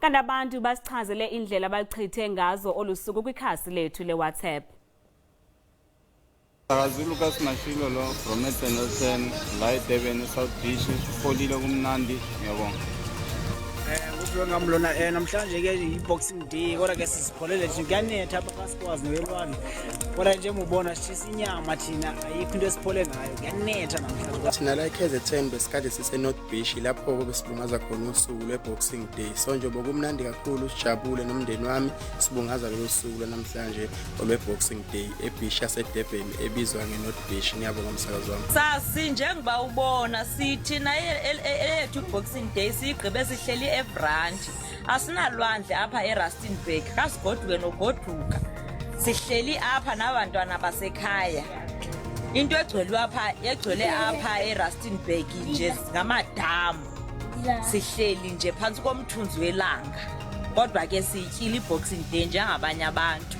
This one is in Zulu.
Kanti abantu basichazele indlela abalichithe ngazo olusuku kwikhasi lethu leWhatsApp. Lucas Mashilo lo from Nelson la eDurban South Beach sifolile kumnandi ngiyabonga. Ngamlona namhlanje ke i-Boxing Day kodwa ke sizipholele nje kuyanetha apha kasikwazi noyelwane kodwa nje ubona sishisa inyama thina ayikho into esiphole ngayo kuyanetha namhlanje. Thina la eKZN besikade sise North Beach lapho besibungaza khona usuku lwe-Boxing Day. So nje bokumnandi kakhulu sijabule nomndeni wami sibungaza lolu suku namhlanje olwe-Boxing Day eBeach yaseDurban ebizwa ngeNorth Beach. Ngiyabonga umsakazi wami. Sasi njengoba ubona sithina elethu Boxing Day sigqibe sihleli eBrand asinalwandle apha eRustenburg kasigodwe nogoduka sihleli apha nabantwana basekhaya into egcwele apha eRustenburg nje ngamadamu sihleli nje phansi komthunzi welanga kodwa ke siyityila iBoxing Day njengabanye abantu.